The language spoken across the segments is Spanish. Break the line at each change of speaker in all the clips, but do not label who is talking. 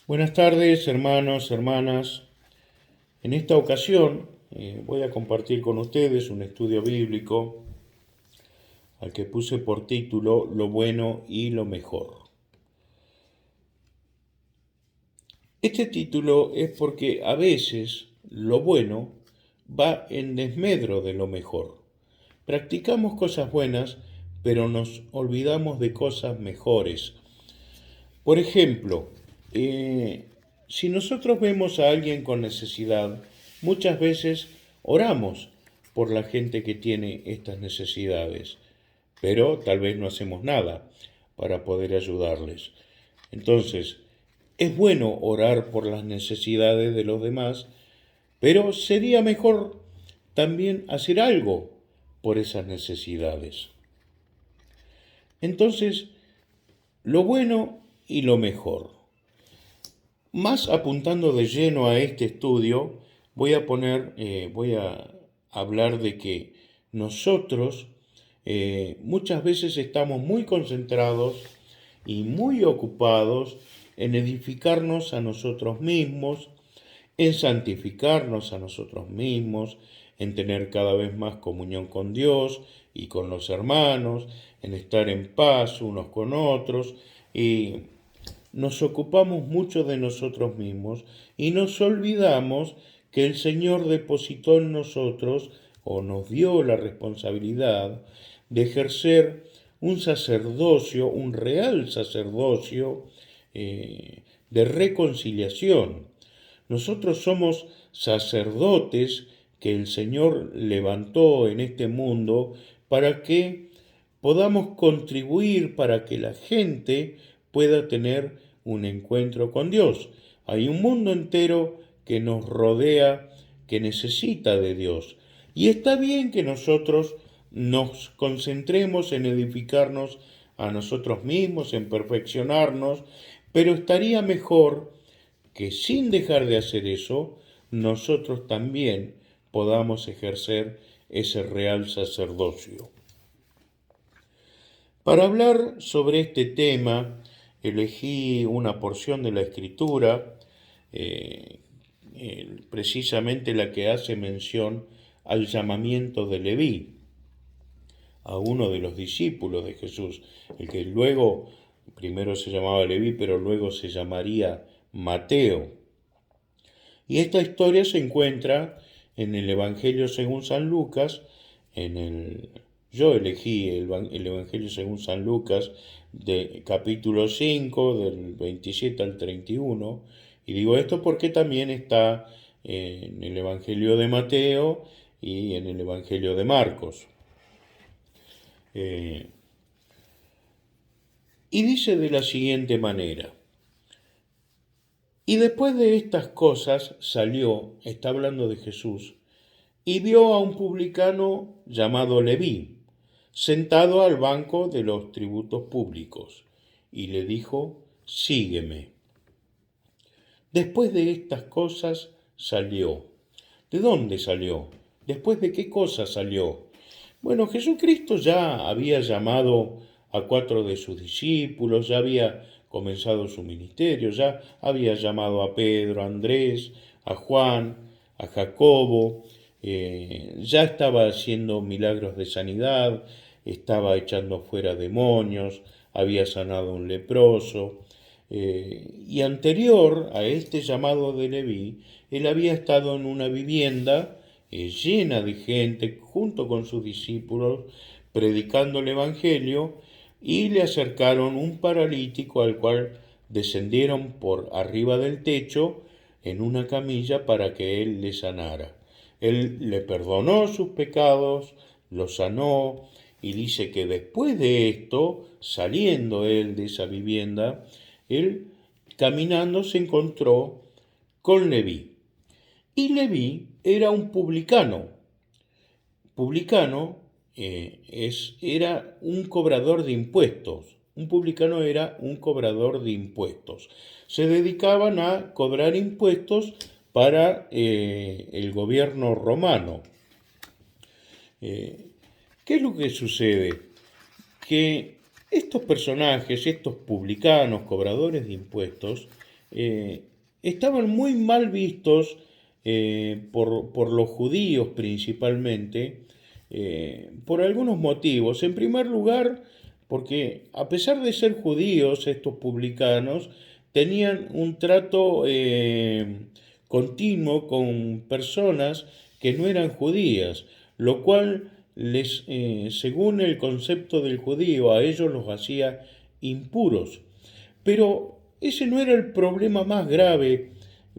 Buenas tardes, hermanos, hermanas. En esta ocasión voy a compartir con ustedes un estudio bíblico al que puse por título Lo bueno y lo mejor. Este título es porque a veces lo bueno va en desmedro de lo mejor. Practicamos cosas buenas, pero nos olvidamos de cosas mejores. Por ejemplo, si nosotros vemos a alguien con necesidad, muchas veces oramos por la gente que tiene estas necesidades, pero tal vez no hacemos nada para poder ayudarles. Entonces, es bueno orar por las necesidades de los demás, pero sería mejor también hacer algo por esas necesidades. Entonces, lo bueno y lo mejor. Más apuntando de lleno a este estudio, voy a hablar de que nosotros muchas veces estamos muy concentrados y muy ocupados en edificarnos a nosotros mismos, en santificarnos a nosotros mismos, en tener cada vez más comunión con Dios y con los hermanos, en estar en paz unos con otros y nos ocupamos mucho de nosotros mismos y nos olvidamos que el Señor depositó en nosotros o nos dio la responsabilidad de ejercer un sacerdocio, un real sacerdocio de reconciliación. Nosotros somos sacerdotes que el Señor levantó en este mundo para que podamos contribuir para que la gente pueda tener un encuentro con Dios. Hay un mundo entero que nos rodea, que necesita de Dios. Y está bien que nosotros nos concentremos en edificarnos a nosotros mismos, en perfeccionarnos, pero estaría mejor que sin dejar de hacer eso, nosotros también podamos ejercer ese real sacerdocio. Para hablar sobre este tema, elegí una porción de la Escritura, eh, precisamente la que hace mención al llamamiento de Leví, a uno de los discípulos de Jesús, el que luego, primero se llamaba Leví, pero luego se llamaría Mateo. Y esta historia se encuentra en el Evangelio según San Lucas, yo elegí el Evangelio según San Lucas, de capítulo 5, del 27 al 31, y digo esto porque también está en el Evangelio de Mateo y en el Evangelio de Marcos. Eh, y dice de la siguiente manera: y después de estas cosas salió, está hablando de Jesús, y vio a un publicano llamado Leví, sentado al banco de los tributos públicos, y le dijo: sígueme. Después de estas cosas salió. ¿De dónde salió? ¿Después de qué cosas salió? Bueno, Jesucristo ya había llamado a 4 de sus discípulos, ya había comenzado su ministerio, ya había llamado a Pedro, a Andrés, a Juan, a Jacobo, ya estaba haciendo milagros de sanidad, estaba echando fuera demonios, había sanado a un leproso. Y anterior a este llamado de Leví, él había estado en una vivienda llena de gente, junto con sus discípulos, predicando el Evangelio, y le acercaron un paralítico al cual descendieron por arriba del techo en una camilla para que él le sanara. Él le perdonó sus pecados, lo sanó, y dice que después de esto, saliendo él de esa vivienda, él caminando se encontró con Leví. Y Leví era un publicano. Publicano era un cobrador de impuestos. Un publicano era un cobrador de impuestos. Se dedicaban a cobrar impuestos para el gobierno romano. ¿Qué es lo que sucede? Que estos personajes, estos publicanos, cobradores de impuestos, eh, estaban muy mal vistos por los judíos principalmente, por algunos motivos. En primer lugar, porque a pesar de ser judíos, estos publicanos tenían un trato continuo con personas que no eran judías, lo cual según el concepto del judío, a ellos los hacía impuros. Pero ese no era el problema más grave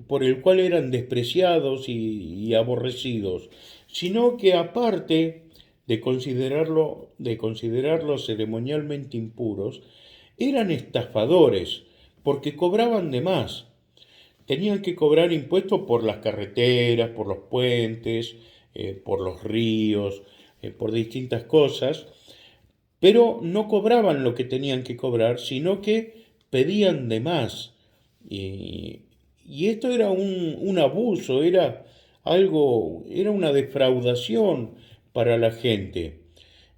por el cual eran despreciados y aborrecidos, sino que aparte de considerarlos ceremonialmente impuros, eran estafadores, porque cobraban de más. Tenían que cobrar impuestos por las carreteras, por los puentes, por los ríos, por distintas cosas, pero no cobraban lo que tenían que cobrar, sino que pedían de más. Y, y esto era un abuso, era una defraudación para la gente.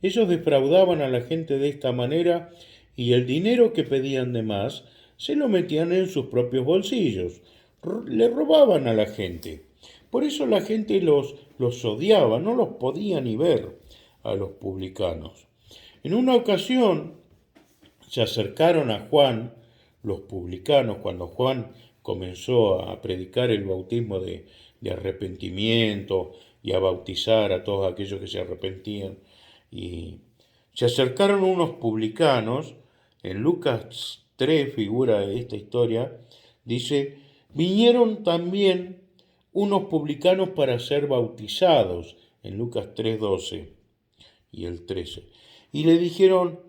Ellos defraudaban a la gente de esta manera y el dinero que pedían de más se lo metían en sus propios bolsillos. Le robaban a la gente. Por eso la gente los odiaba, no los podía ni ver a los publicanos. En una ocasión se acercaron a Juan, los publicanos, cuando Juan comenzó a predicar el bautismo de arrepentimiento y a bautizar a todos aquellos que se arrepentían. Y se acercaron unos publicanos, en Lucas 3 figura esta historia, dice, vinieron también unos publicanos para ser bautizados, en Lucas 3:12 y el 13. Y le dijeron,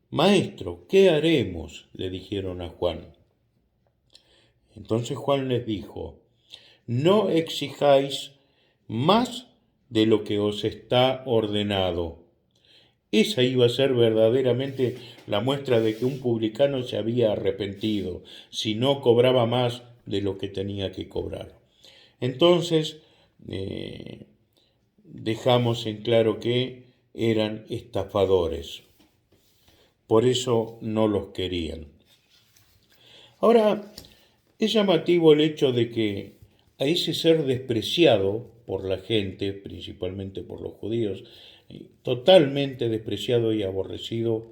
Maestro, ¿qué haremos? Le dijeron a Juan. Entonces Juan les dijo, no exijáis más de lo que os está ordenado. Esa iba a ser verdaderamente la muestra de que un publicano se había arrepentido, si no cobraba más de lo que tenía que cobrar. Entonces, dejamos en claro que eran estafadores. Por eso no los querían. Ahora, es llamativo el hecho de que a ese ser despreciado por la gente, principalmente por los judíos, totalmente despreciado y aborrecido,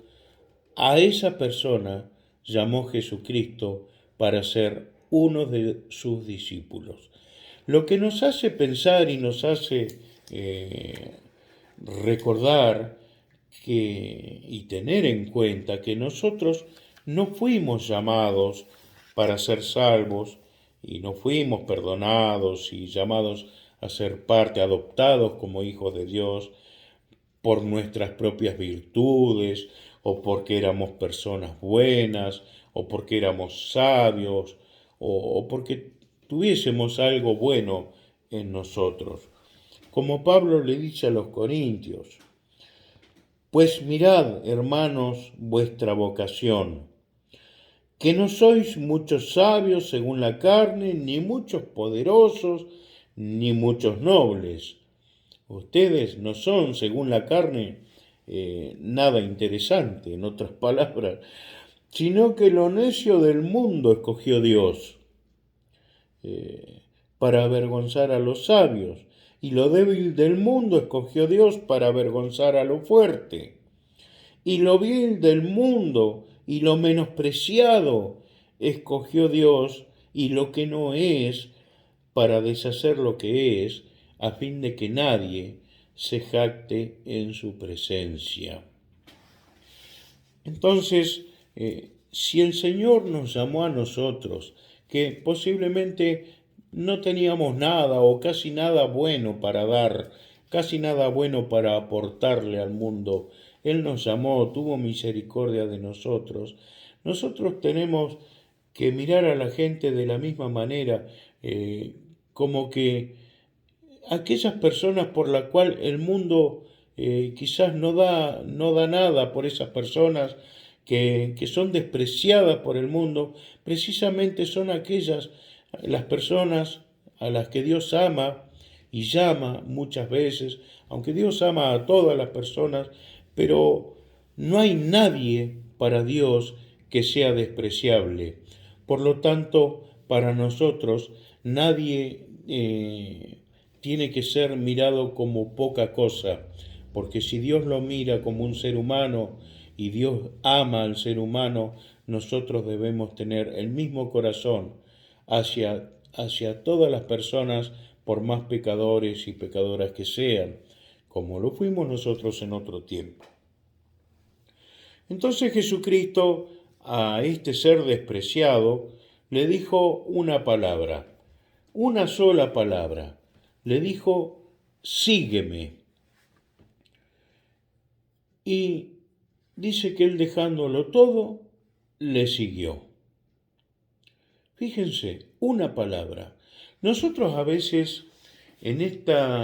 a esa persona llamó Jesucristo para ser uno de sus discípulos. Lo que nos hace pensar y nos hace recordar y tener en cuenta que nosotros no fuimos llamados para ser salvos y no fuimos perdonados y llamados a ser parte, adoptados como hijos de Dios por nuestras propias virtudes o porque éramos personas buenas o porque éramos sabios o porque tuviésemos algo bueno en nosotros. Como Pablo le dice a los corintios, pues mirad, hermanos, vuestra vocación, que no sois muchos sabios según la carne, ni muchos poderosos, ni muchos nobles. Ustedes no son, según la carne, nada interesante, en otras palabras, sino que lo necio del mundo escogió Dios para avergonzar a los sabios, y lo débil del mundo escogió Dios para avergonzar a lo fuerte, y lo vil del mundo y lo menospreciado escogió Dios, y lo que no es, para deshacer lo que es, a fin de que nadie se jacte en su presencia. Entonces, si el Señor nos llamó a nosotros, que posiblemente no teníamos nada o casi nada bueno para dar, casi nada bueno para aportarle al mundo, Él nos llamó, tuvo misericordia de nosotros, nosotros tenemos que mirar a la gente de la misma manera, como que aquellas personas por las cuales el mundo quizás no da nada por esas personas que son despreciadas por el mundo, precisamente son las personas a las que Dios ama y llama muchas veces, aunque Dios ama a todas las personas, pero no hay nadie para Dios que sea despreciable. Por lo tanto, para nosotros nadie tiene que ser mirado como poca cosa, porque si Dios lo mira como un ser humano y Dios ama al ser humano, nosotros debemos tener el mismo corazón hacia todas las personas, por más pecadores y pecadoras que sean, como lo fuimos nosotros en otro tiempo. Entonces Jesucristo a este ser despreciado le dijo una palabra, una sola palabra. Le dijo, sígueme. Y dice que él dejándolo todo, le siguió. Fíjense, una palabra. Nosotros a veces en este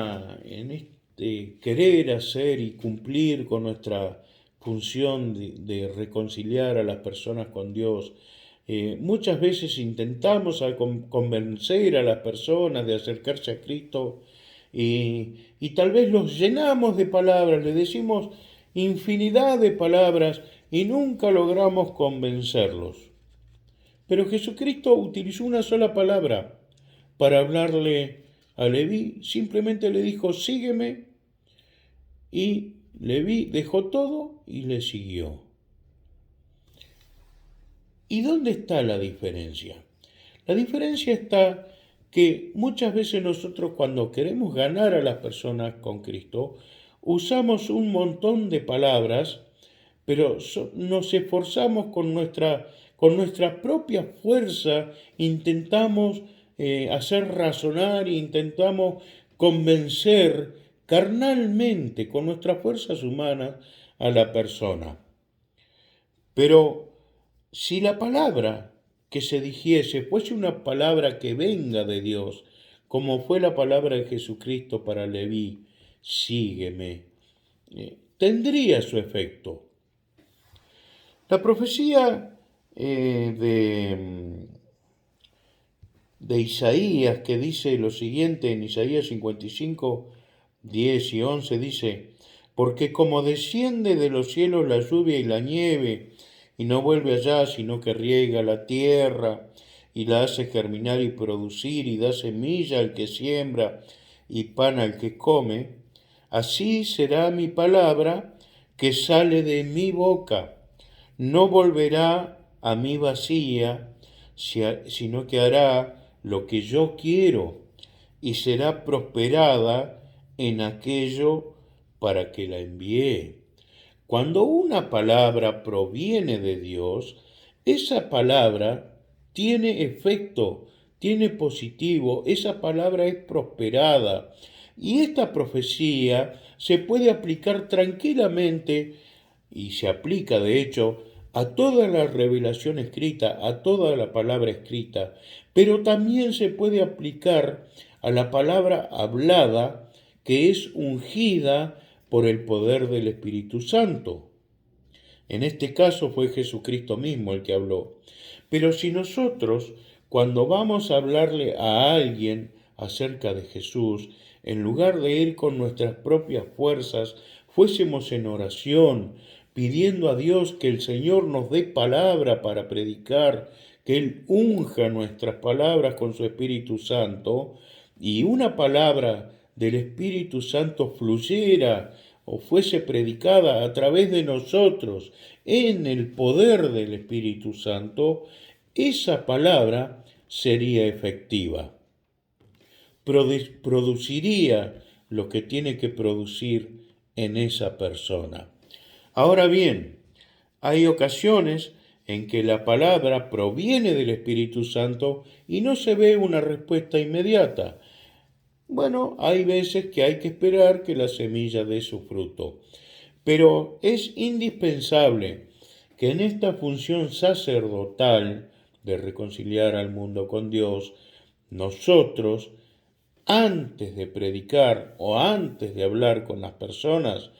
querer hacer y cumplir con nuestra función de reconciliar a las personas con Dios, muchas veces intentamos convencer a las personas de acercarse a Cristo y tal vez los llenamos de palabras, le decimos infinidad de palabras y nunca logramos convencerlos. Pero Jesucristo utilizó una sola palabra para hablarle a Leví, simplemente le dijo, sígueme, y Leví dejó todo y le siguió. ¿Y dónde está la diferencia? La diferencia está que muchas veces nosotros cuando queremos ganar a las personas con Cristo, usamos un montón de palabras, pero nos esforzamos con nuestra propia fuerza, intentamos hacer razonar, intentamos convencer carnalmente, con nuestras fuerzas humanas, a la persona. Pero si la palabra que se dijese fuese una palabra que venga de Dios, como fue la palabra de Jesucristo para Leví, sígueme, tendría su efecto. La profecía de Isaías, que dice lo siguiente en Isaías 55, 10 y 11, dice, porque como desciende de los cielos la lluvia y la nieve, y no vuelve allá, sino que riega la tierra, y la hace germinar y producir, y da semilla al que siembra, y pan al que come, así será mi palabra que sale de mi boca. No volverá a mí vacía, sino que hará lo que yo quiero, y será prosperada en aquello para que la envié. Cuando una palabra proviene de Dios, esa palabra tiene efecto, tiene positivo, esa palabra es prosperada. Y esta profecía se puede aplicar tranquilamente, y se aplica de hecho, a toda la revelación escrita, a toda la palabra escrita, pero también se puede aplicar a la palabra hablada, que es ungida por el poder del Espíritu Santo. En este caso fue Jesucristo mismo el que habló. Pero si nosotros, cuando vamos a hablarle a alguien acerca de Jesús, en lugar de ir con nuestras propias fuerzas, fuésemos en oración, pidiendo a Dios que el Señor nos dé palabra para predicar, que Él unja nuestras palabras con su Espíritu Santo, y una palabra del Espíritu Santo fluyera o fuese predicada a través de nosotros en el poder del Espíritu Santo, esa palabra sería efectiva. Produciría lo que tiene que producir en esa persona. Ahora bien, hay ocasiones en que la palabra proviene del Espíritu Santo y no se ve una respuesta inmediata. Bueno, hay veces que hay que esperar que la semilla dé su fruto, pero es indispensable que en esta función sacerdotal de reconciliar al mundo con Dios, nosotros, antes de predicar o antes de hablar con las personas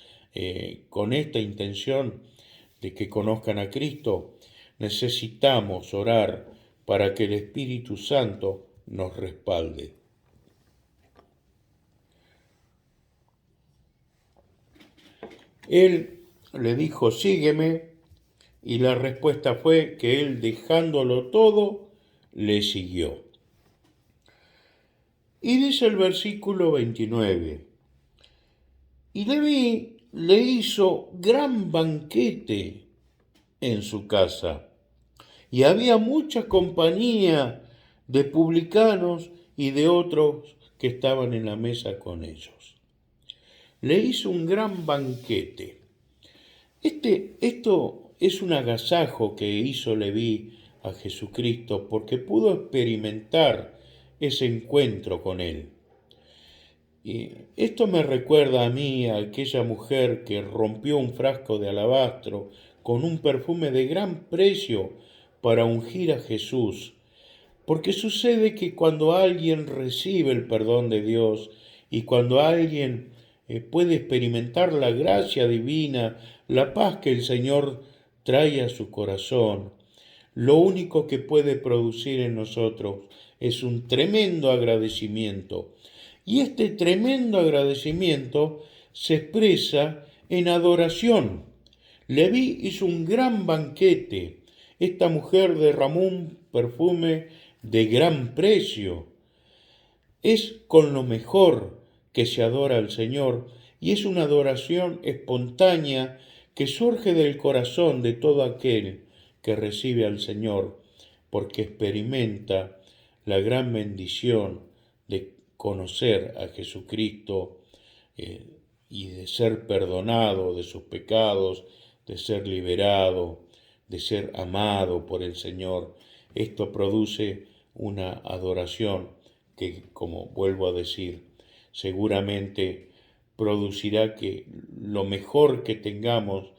con esta intención de que conozcan a Cristo, necesitamos orar para que el Espíritu Santo nos respalde. Él le dijo, sígueme, y la respuesta fue que él, dejándolo todo, le siguió. Y dice el versículo 29, y Leví le hizo gran banquete en su casa, y había mucha compañía de publicanos y de otros que estaban en la mesa con ellos. Le hizo un gran banquete. Esto es un agasajo que hizo Leví a Jesucristo porque pudo experimentar ese encuentro con él. Y esto me recuerda a mí a aquella mujer que rompió un frasco de alabastro con un perfume de gran precio para ungir a Jesús. Porque sucede que cuando alguien recibe el perdón de Dios y cuando alguien puede experimentar la gracia divina, la paz que el Señor trae a su corazón, lo único que puede producir en nosotros es un tremendo agradecimiento. Y este tremendo agradecimiento se expresa en adoración. Leví hizo un gran banquete. Esta mujer derramó un perfume de gran precio. Es con lo mejor que se adora al Señor y es una adoración espontánea que surge del corazón de todo aquel que recibe al Señor, porque experimenta la gran bendición de conocer a Jesucristo y de ser perdonado de sus pecados, de ser liberado, de ser amado por el Señor. Esto produce una adoración que, como vuelvo a decir, seguramente producirá que lo mejor que tengamos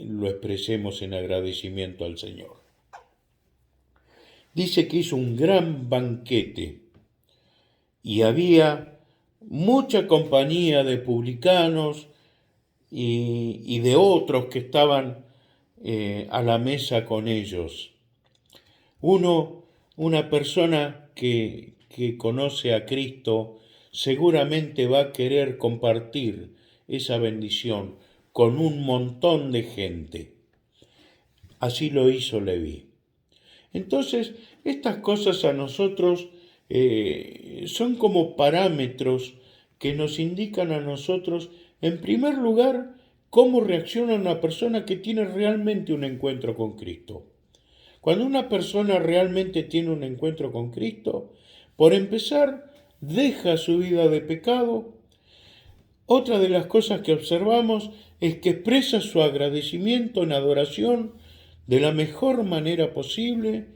lo expresemos en agradecimiento al Señor. Dice que hizo un gran banquete y había mucha compañía de publicanos y de otros que estaban a la mesa con ellos. Una persona que conoce a Cristo seguramente va a querer compartir esa bendición con un montón de gente. Así lo hizo Leví. Entonces, estas cosas a nosotros son como parámetros que nos indican a nosotros, en primer lugar, cómo reacciona una persona que tiene realmente un encuentro con Cristo. Cuando una persona realmente tiene un encuentro con Cristo, por empezar, deja su vida de pecado. Otra de las cosas que observamos es que expresa su agradecimiento en adoración de la mejor manera posible,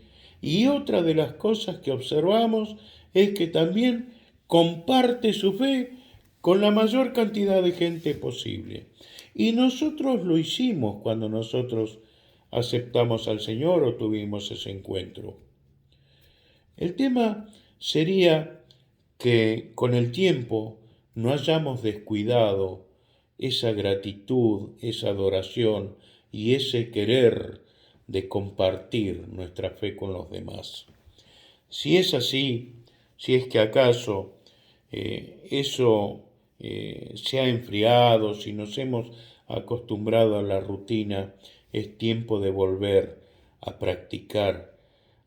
y otra de las cosas que observamos es que también comparte su fe con la mayor cantidad de gente posible. Y nosotros lo hicimos cuando nosotros aceptamos al Señor o tuvimos ese encuentro. El tema sería que con el tiempo no hayamos descuidado esa gratitud, esa adoración y ese querer de compartir nuestra fe con los demás. Si es así, si es que acaso eso se ha enfriado, si nos hemos acostumbrado a la rutina, es tiempo de volver a practicar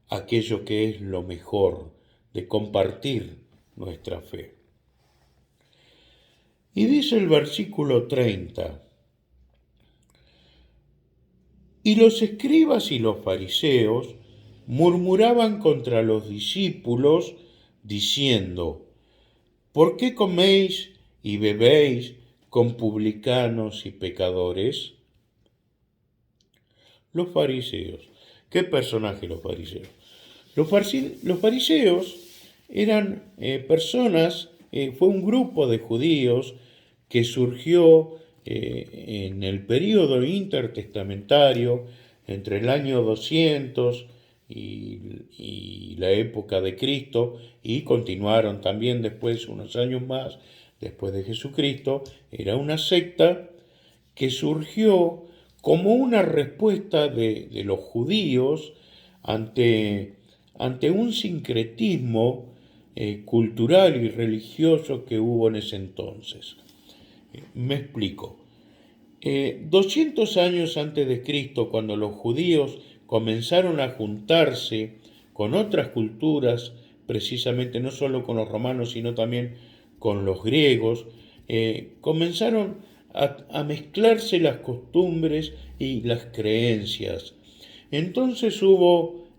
aquello que es lo mejor, de compartir nuestra fe. Y dice el versículo 30, y los escribas y los fariseos murmuraban contra los discípulos, diciendo, ¿por qué coméis y bebéis con publicanos y pecadores? Los fariseos. ¿Qué personaje los fariseos? Los fariseos eran personas, fue un grupo de judíos que surgió en el período intertestamentario entre el año 200 y la época de Cristo, y continuaron también después, unos años más, después de Jesucristo. Era una secta que surgió como una respuesta de los judíos ante un sincretismo cultural y religioso que hubo en ese entonces. Me explico. 200 años antes de Cristo, cuando los judíos comenzaron a juntarse con otras culturas, precisamente no solo con los romanos, sino también con los griegos, comenzaron a mezclarse las costumbres y las creencias. Entonces hubo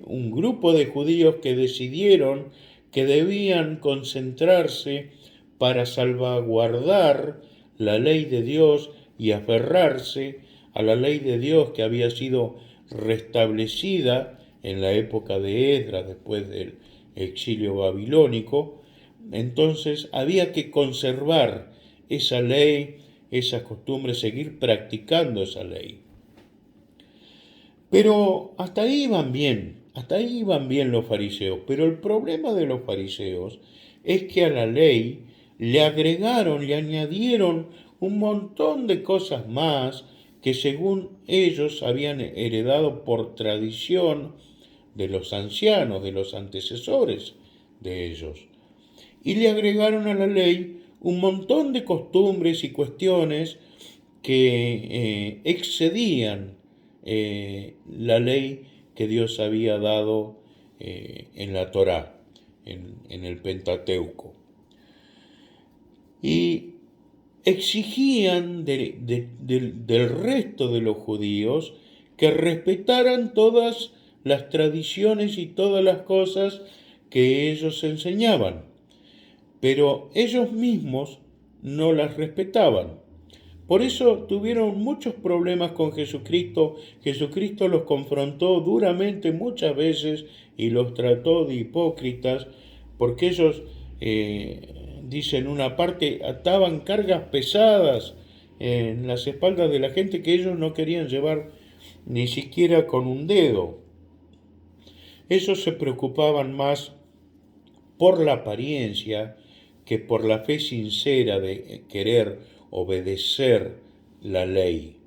un grupo de judíos que decidieron que debían concentrarse para salvaguardar la ley de Dios y aferrarse a la ley de Dios que había sido restablecida en la época de Esdras después del exilio babilónico. Entonces había que conservar esa ley, esas costumbres, seguir practicando esa ley. Pero hasta ahí iban bien los fariseos. Pero el problema de los fariseos es que a la ley le agregaron, le añadieron un montón de cosas más que según ellos habían heredado por tradición de los ancianos, de los antecesores de ellos. Y le agregaron a la ley un montón de costumbres y cuestiones que excedían la ley que Dios había dado en la Torá, en el Pentateuco. Y exigían del resto de los judíos que respetaran todas las tradiciones y todas las cosas que ellos enseñaban, pero ellos mismos no las respetaban. Por eso tuvieron muchos problemas con Jesucristo. Jesucristo los confrontó duramente muchas veces y los trató de hipócritas, porque ellos, dicen una parte, ataban cargas pesadas en las espaldas de la gente que ellos no querían llevar ni siquiera con un dedo. Ellos se preocupaban más por la apariencia que por la fe sincera de querer obedecer la ley,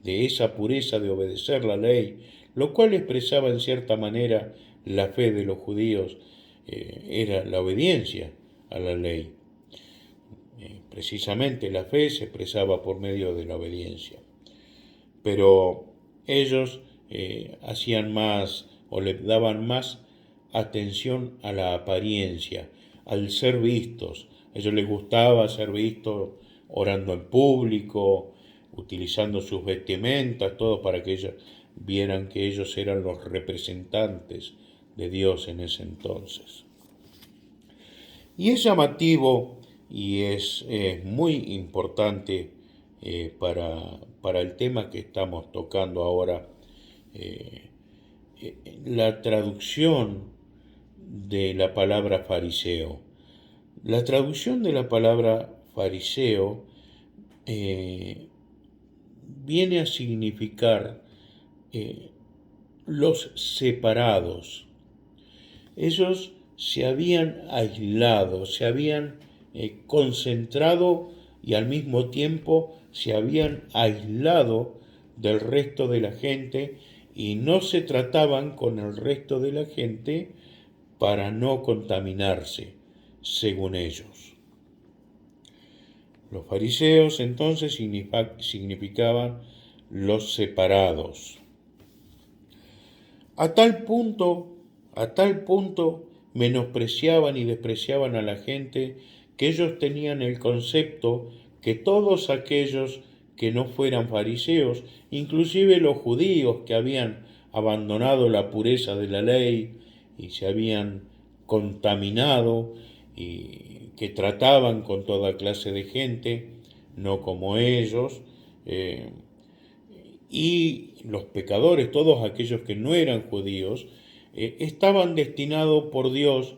de esa pureza de obedecer la ley, lo cual expresaba en cierta manera la fe de los judíos, era la obediencia a la ley. Precisamente la fe se expresaba por medio de la obediencia. Pero ellos hacían más o le daban más atención a la apariencia, al ser vistos. A ellos les gustaba ser vistos orando en público, utilizando sus vestimentas, todo para que ellos vieran que ellos eran los representantes de Dios en ese entonces. Y es llamativo y es muy importante para el tema que estamos tocando ahora, la traducción de la palabra fariseo. La traducción de la palabra fariseo viene a significar los separados. Ellos se habían aislado, se habían concentrado y al mismo tiempo se habían aislado del resto de la gente y no se trataban con el resto de la gente para no contaminarse, según ellos. Los fariseos entonces significaban los separados. A tal punto menospreciaban y despreciaban a la gente que ellos tenían el concepto que todos aquellos que no fueran fariseos, inclusive los judíos que habían abandonado la pureza de la ley y se habían contaminado y que trataban con toda clase de gente, no como ellos, y los pecadores, todos aquellos que no eran judíos, estaban destinados por Dios,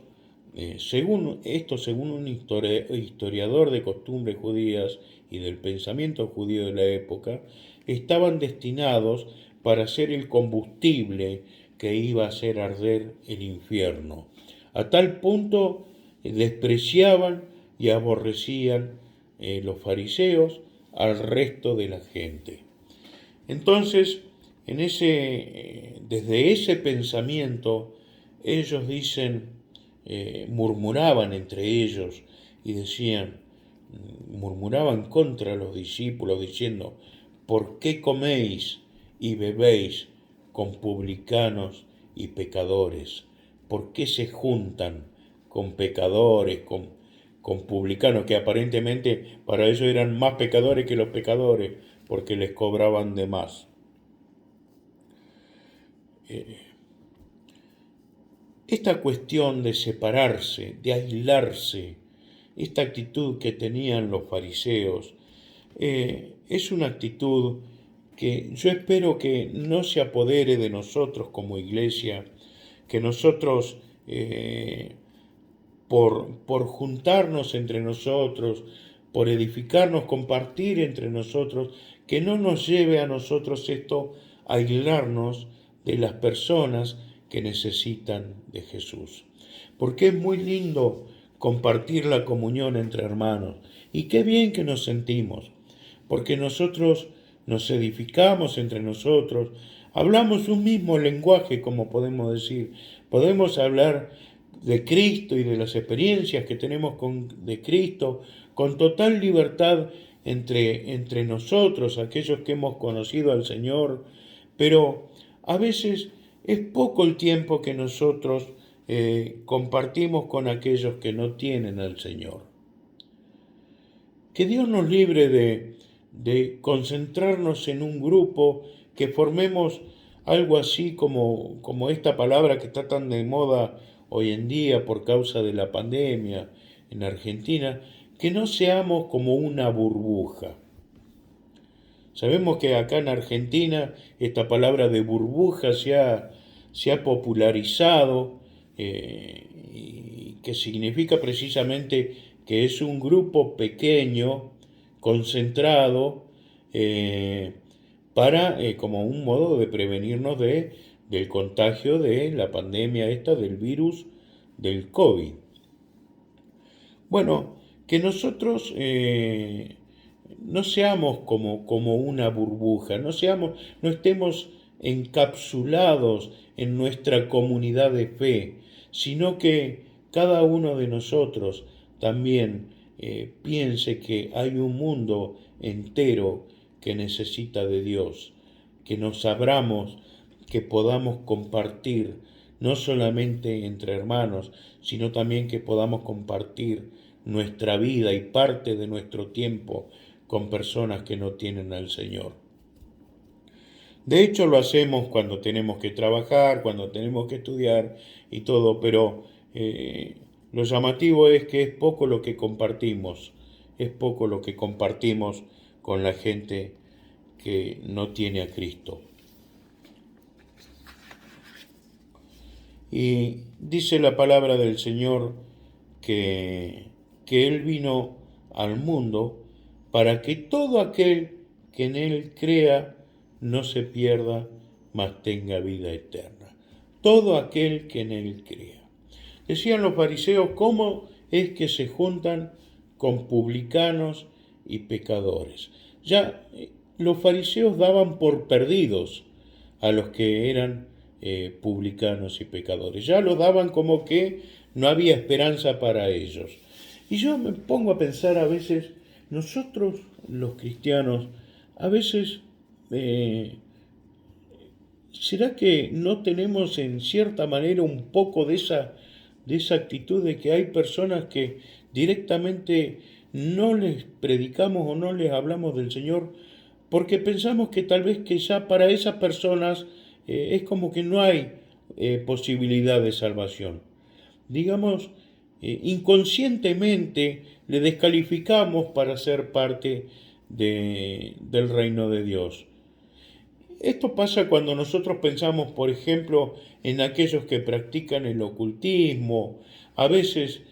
según un historiador de costumbres judías y del pensamiento judío de la época, estaban destinados para ser el combustible que iba a hacer arder el infierno. A tal punto despreciaban y aborrecían los fariseos al resto de la gente. Entonces, desde ese pensamiento, ellos murmuraban entre ellos y murmuraban contra los discípulos diciendo: ¿por qué coméis y bebéis con publicanos y pecadores. ¿Por qué se juntan con pecadores, con publicanos, que aparentemente para ellos eran más pecadores que los pecadores, porque les cobraban de más? Esta cuestión de separarse, de aislarse, esta actitud que tenían los fariseos, es una actitud que yo espero que no se apodere de nosotros como iglesia, que nosotros, por juntarnos entre nosotros, por edificarnos, compartir entre nosotros, que no nos lleve a nosotros esto a aislarnos de las personas que necesitan de Jesús. Porque es muy lindo compartir la comunión entre hermanos, y qué bien que nos sentimos, porque nosotros nos edificamos entre nosotros, hablamos un mismo lenguaje, como podemos decir, podemos hablar de Cristo y de las experiencias que tenemos de Cristo con total libertad entre nosotros, aquellos que hemos conocido al Señor, pero a veces es poco el tiempo que nosotros compartimos con aquellos que no tienen al Señor. Que Dios nos libre de concentrarnos en un grupo, que formemos algo así como esta palabra que está tan de moda hoy en día por causa de la pandemia en Argentina, que no seamos como una burbuja. Sabemos que acá en Argentina esta palabra de burbuja se ha popularizado, y que significa precisamente que es un grupo pequeño, concentrado, como un modo de prevenirnos del contagio de la pandemia esta del virus del COVID. Bueno, que nosotros no seamos como una burbuja, no estemos encapsulados en nuestra comunidad de fe, sino que cada uno de nosotros también piense que hay un mundo entero que necesita de Dios, que nos abramos, que podamos compartir, no solamente entre hermanos, sino también que podamos compartir nuestra vida y parte de nuestro tiempo con personas que no tienen al Señor. De hecho, lo hacemos cuando tenemos que trabajar, cuando tenemos que estudiar y todo, pero lo llamativo es que es poco lo que compartimos, es poco lo que compartimos con la gente que no tiene a Cristo. Y dice la palabra del Señor que Él vino al mundo para que todo aquel que en Él crea no se pierda, mas tenga vida eterna. Todo aquel que en Él crea. Decían los fariseos, ¿cómo es que se juntan con publicanos y pecadores? Ya los fariseos daban por perdidos a los que eran publicanos y pecadores. Ya lo daban como que no había esperanza para ellos. Y yo me pongo a pensar a veces, nosotros los cristianos, a veces, ¿será que no tenemos en cierta manera un poco de esa actitud de que hay personas que directamente no les predicamos o no les hablamos del Señor porque pensamos que tal vez que ya para esas personas es como que no hay posibilidad de salvación? Digamos, inconscientemente le descalificamos para ser parte del reino de Dios. Esto pasa cuando nosotros pensamos, por ejemplo, en aquellos que practican el ocultismo. A veces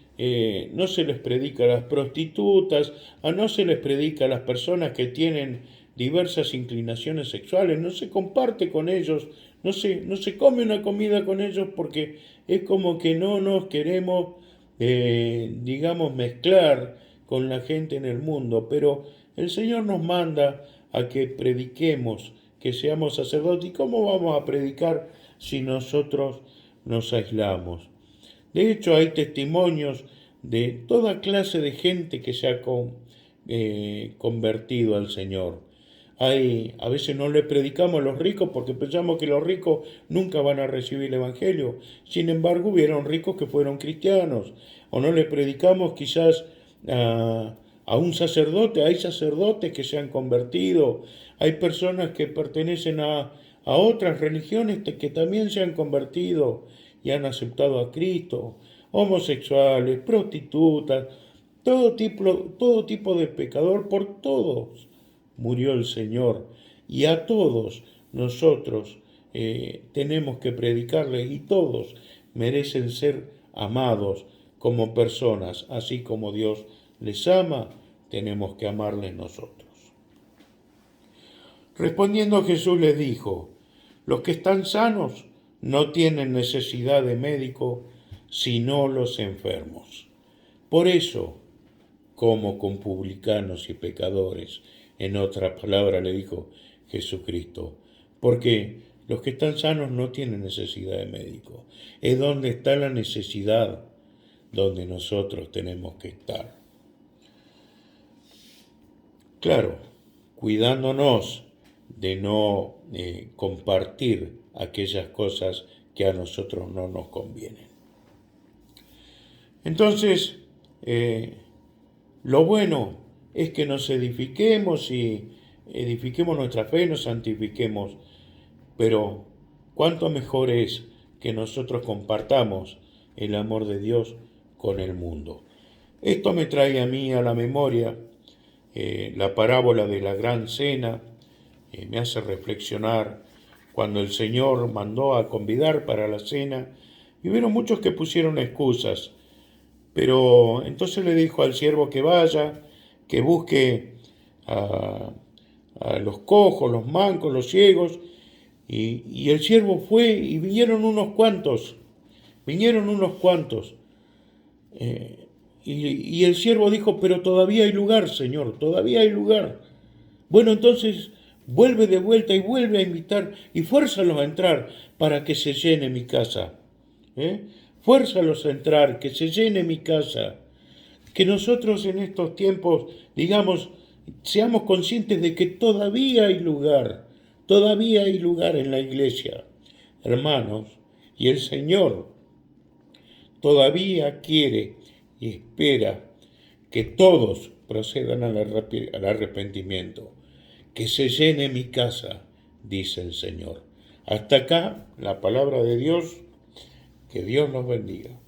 no se les predica a las prostitutas, no se les predica a las personas que tienen diversas inclinaciones sexuales, no se comparte con ellos, no se come una comida con ellos porque es como que no nos queremos, digamos, mezclar con la gente en el mundo, pero el Señor nos manda a que prediquemos, que seamos sacerdotes. ¿Y cómo vamos a predicar si nosotros nos aislamos? De hecho, hay testimonios de toda clase de gente que se ha convertido al Señor. A veces no le predicamos a los ricos porque pensamos que los ricos nunca van a recibir el Evangelio. Sin embargo, hubieron ricos que fueron cristianos. O no le predicamos quizás a un sacerdote. Hay sacerdotes que se han convertido. Hay personas que pertenecen a otras religiones que también se han convertido y han aceptado a Cristo. Homosexuales, prostitutas, todo tipo de pecador, por todos murió el Señor. Y a todos nosotros tenemos que predicarles y todos merecen ser amados como personas, así como Dios les ama, tenemos que amarles nosotros. Respondiendo Jesús les dijo, los que están sanos no tienen necesidad de médico, sino los enfermos. Por eso, como con publicanos y pecadores, en otras palabras le dijo Jesucristo, porque los que están sanos no tienen necesidad de médico. Es donde está la necesidad, donde nosotros tenemos que estar. Claro, cuidándonos de no compartir aquellas cosas que a nosotros no nos convienen. Entonces, lo bueno es que nos edifiquemos y edifiquemos nuestra fe, nos santifiquemos, pero cuánto mejor es que nosotros compartamos el amor de Dios con el mundo. Esto me trae a mí a la memoria la parábola de la gran cena, me hace reflexionar cuando el Señor mandó a convidar para la cena y hubieron muchos que pusieron excusas, pero entonces le dijo al siervo que vaya, que busque a los cojos, los mancos, los ciegos, y el siervo fue y vinieron unos cuantos. Y el siervo dijo, pero todavía hay lugar, Señor, todavía hay lugar. Bueno, entonces vuelve de vuelta y vuelve a invitar y fuérzalos a entrar para que se llene mi casa. Fuérzalos a entrar, que se llene mi casa. Que nosotros en estos tiempos, digamos, seamos conscientes de que todavía hay lugar en la iglesia, hermanos, y el Señor todavía quiere y espera que todos procedan al arrepentimiento, que se llene mi casa, dice el Señor. Hasta acá la palabra de Dios, que Dios nos bendiga.